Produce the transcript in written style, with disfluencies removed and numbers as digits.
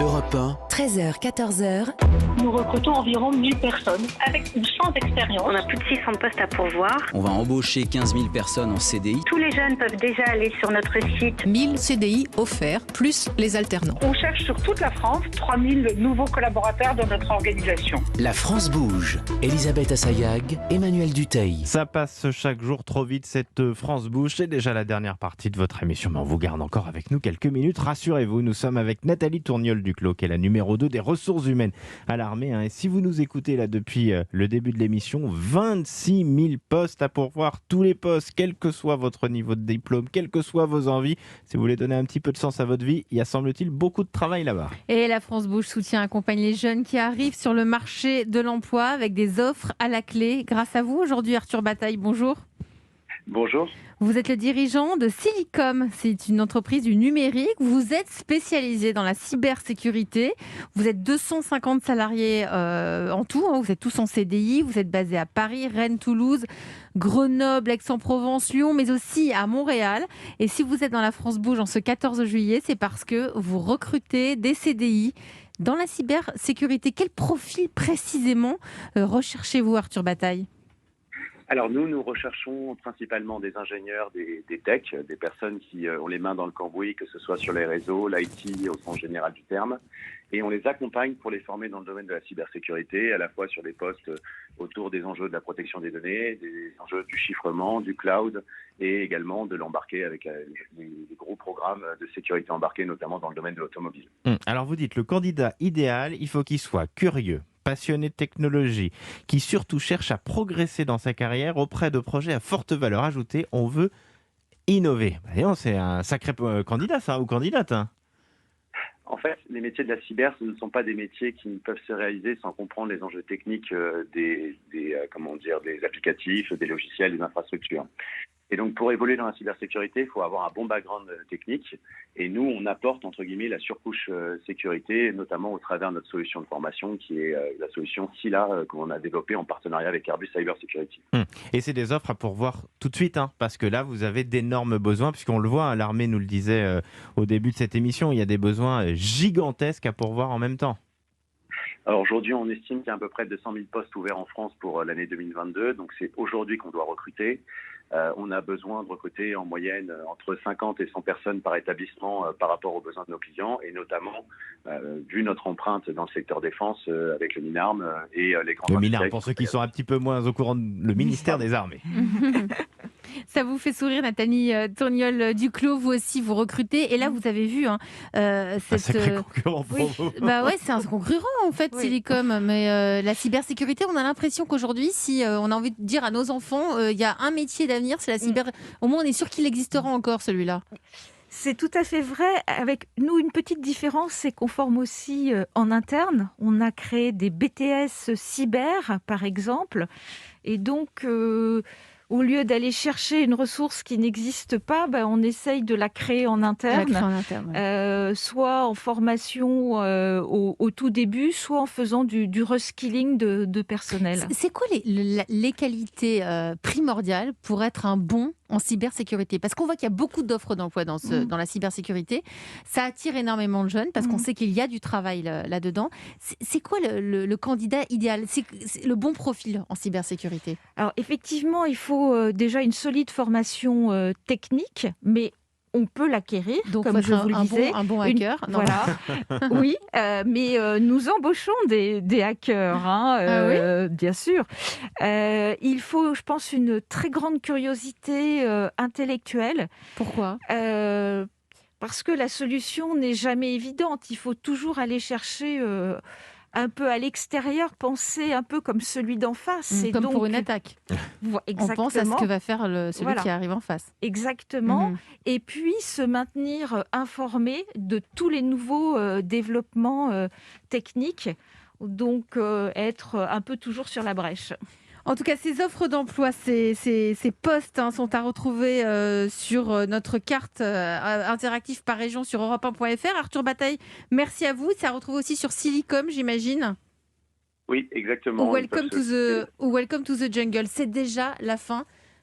Europe 1, 13h, 14h. Nous recrutons environ 1000 personnes avec ou sans expérience. On a plus de 600 postes à pourvoir. on va embaucher 15 000 personnes en CDI. Tous les jeunes peuvent déjà aller sur notre site. 1000 CDI offerts, plus les alternants. On cherche sur toute la France 3000 nouveaux collaborateurs dans notre organisation. La France bouge. Elisabeth Assayag, Emmanuel Dutheil. Ça passe chaque jour trop vite, cette France bouge. C'est déjà la dernière partie de votre émission, mais on vous garde encore avec nous quelques minutes. Rassurez-vous, nous sommes avec Nathalie Tourniol-Duclos, qui est la numéro 2 des ressources humaines à l'armée. Et si vous nous écoutez là depuis le début de l'émission, 26 000 postes à pourvoir, tous les postes, quel que soit votre niveau de diplôme, quelles que soient vos envies. Si vous voulez donner un petit peu de sens à votre vie, il y a, semble-t-il, beaucoup de travail là-bas. Et la France Bouge soutient, accompagne les jeunes qui arrivent sur le marché de l'emploi avec des offres à la clé. Grâce à vous aujourd'hui, Arthur Bataille, bonjour. Bonjour. Vous êtes le dirigeant de Silicom, c'est une entreprise du numérique. Vous êtes spécialisé dans la cybersécurité. Vous êtes 250 salariés en tout, hein. Vous êtes tous en CDI. Vous êtes basé à Paris, Rennes, Toulouse, Grenoble, Aix-en-Provence, Lyon, mais aussi à Montréal. Et si vous êtes dans la France Bouge en ce 14 juillet, c'est parce que vous recrutez des CDI dans la cybersécurité. Quel profil précisément recherchez-vous, Arthur Bataille ? Alors nous recherchons principalement des ingénieurs, des techs, des personnes qui ont les mains dans le cambouis, que ce soit sur les réseaux, l'IT au sens général du terme. Et on les accompagne pour les former dans le domaine de la cybersécurité, à la fois sur des postes autour des enjeux de la protection des données, des enjeux du chiffrement, du cloud, et également de l'embarquer avec des gros programmes de sécurité embarqués, notamment dans le domaine de l'automobile. Alors vous dites, le candidat idéal, il faut qu'il soit curieux, passionné de technologie, qui surtout cherche à progresser dans sa carrière auprès de projets à forte valeur ajoutée. On veut innover. Voyons, c'est un sacré candidat, ça, ou candidate, hein. En fait, les métiers de la cyber, ce ne sont pas des métiers qui peuvent se réaliser sans comprendre les enjeux techniques des applicatifs, des logiciels, des infrastructures. Et donc, pour évoluer dans la cybersécurité, il faut avoir un bon background technique. Et nous, on apporte, entre guillemets, la surcouche sécurité, notamment au travers de notre solution de formation, qui est la solution SILA, qu'on a développée en partenariat avec Airbus Cyber Security. Et c'est des offres à pourvoir tout de suite, hein, parce que là, vous avez d'énormes besoins, puisqu'on le voit, hein, l'armée nous le disait au début de cette émission, il y a des besoins gigantesques à pourvoir en même temps. Alors aujourd'hui, on estime qu'il y a à peu près 200 000 postes ouverts en France pour l'année 2022. Donc c'est aujourd'hui qu'on doit recruter. On a besoin de recruter en moyenne entre 50 et 100 personnes par établissement par rapport aux besoins de nos clients, et notamment, vu notre empreinte dans le secteur défense avec le MINARM et les grands... Le MINARM, pour ceux qui sont un petit peu moins au courant, le ministère des Armées. Ça vous fait sourire, Nathalie Tourniol-Duclos, vous aussi, vous recrutez. Et là, vous avez vu... Un sacré concurrent pour vous. Bah ouais, c'est un concurrent, en fait, Oui. Silicom. Mais la cybersécurité, on a l'impression qu'aujourd'hui, si on a envie de dire à nos enfants, il y a un métier d'avenir, c'est la cyber... Au moins, on est sûr qu'il existera encore, celui-là. C'est tout à fait vrai. Avec nous, une petite différence, c'est qu'on forme aussi en interne. On a créé des BTS cyber, par exemple. Et donc, au lieu d'aller chercher une ressource qui n'existe pas, on essaye de la créer en interne. Soit en formation au tout début, soit en faisant du reskilling de personnel. C'est quoi les qualités primordiales pour être un bon en cybersécurité? Parce qu'on voit qu'il y a beaucoup d'offres d'emploi dans la cybersécurité. Ça attire énormément de jeunes parce qu'on sait qu'il y a du travail là-dedans. C'est quoi le candidat idéal? C'est le bon profil en cybersécurité? Alors effectivement, il faut déjà une solide formation technique, mais on peut l'acquérir, Donc, comme je vous le disais. un bon hacker. Non. Voilà, oui, mais nous embauchons des hackers, hein, bien sûr. Il faut, je pense, une très grande curiosité intellectuelle. Pourquoi? Parce que la solution n'est jamais évidente. Il faut toujours aller chercher un peu à l'extérieur, penser un peu comme celui d'en face. Comme donc, pour une attaque. On pense à ce que va faire celui qui arrive en face. Exactement. Et puis se maintenir informé de tous les nouveaux développements techniques. Donc être un peu toujours sur la brèche. En tout cas, ces offres d'emploi, ces postes sont à retrouver sur notre carte interactive par région sur europe1.fr. Arthur Bataille, merci à vous. C'est à retrouver aussi sur Silicom, j'imagine. Oui, exactement. Ou Welcome to the Jungle. C'est déjà la fin